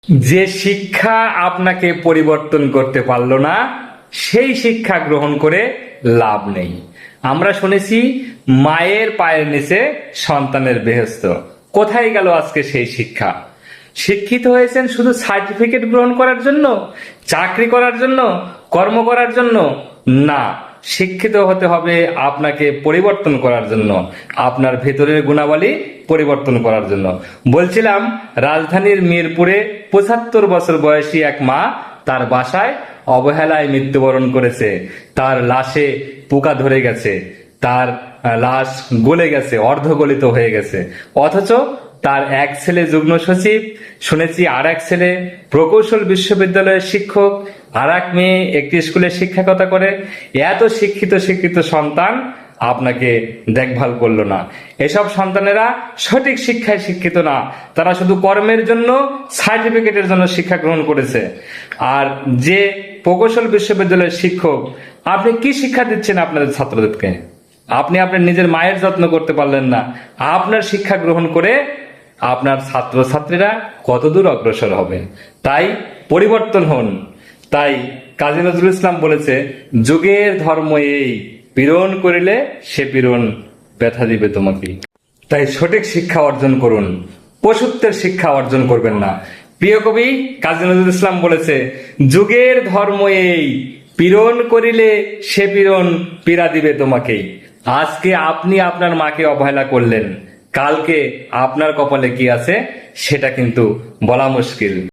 যে শিক্ষা আপনাকে পরিবর্তন করতে পারলো না, সেই শিক্ষা গ্রহণ করে লাভ নেই। আমরা শুনেছি মায়ের পায়ের নিচে সন্তানের বেহেশত। কোথায় গেল আজকে সেই শিক্ষা? শিক্ষিত হয়েছেন শুধু সার্টিফিকেট গ্রহণ করার জন্য, চাকরি করার জন্য, কর্ম করার জন্য না। শিক্ষিত হতে হবে আপনাকে পরিবর্তন করার জন্য, আপনার ভেতরের গুণাবলী পরিবর্তন করার জন্য। বলছিলাম, রাজধানীর মিরপুরে ৭৫ বছর বয়সী এক মা তার বাসায় অবহেলায় মৃত্যুবরণ করেছে। তার লাশে পোকা ধরে গেছে, তার লাশ গলে গেছে, অর্ধগলিত হয়ে গেছে। অথচ তার এক ছেলে যুগ্ম সচিব, শুনেছি আর এক ছেলে প্রকৌশল বিশ্ববিদ্যালয়ের শিক্ষক, আর এক মেয়ে একটি স্কুলে শিক্ষকতা করে। এত শিক্ষিত সন্তান আপনাকে দেখভাল করলো না। এসব সন্তানেরা সঠিক শিক্ষায় শিক্ষিত না, তারা শুধু কর্মের জন্য, সার্টিফিকেটের জন্য শিক্ষা গ্রহণ করেছে। আর যে প্রকৌশল বিশ্ববিদ্যালয়ের শিক্ষক, আপনি কি শিক্ষা দিচ্ছেন আপনাদের ছাত্রদেরকে? আপনি আপনার নিজের মায়ের যত্ন করতে পারলেন না, আপনার শিক্ষা গ্রহণ করে আপনার ছাত্রছাত্রীরা কতদূর অগ্রসর হবে? তাই পরিবর্তন হন। তাই কাজী নজরুল ইসলাম বলেছে, যুগের ধর্ম এই, পীড়ন করিলে সে পীড়ন ব্যথা দিবে তোমাকে। তাই সঠিক শিক্ষা অর্জন করুন, পশুত্বের শিক্ষা অর্জন করবেন না। প্রিয় কবি কাজী নজরুল ইসলাম বলেছে, যুগের ধর্ম এই, পীড়ন করিলে সে পীড়ন পীড়া দিবে তোমাকেই। আজকে আপনি আপনার মাকে অবহেলা করলেন, কালকে আপনার কপালে কি আছে সেটা কিন্তু বলা মুশকিল।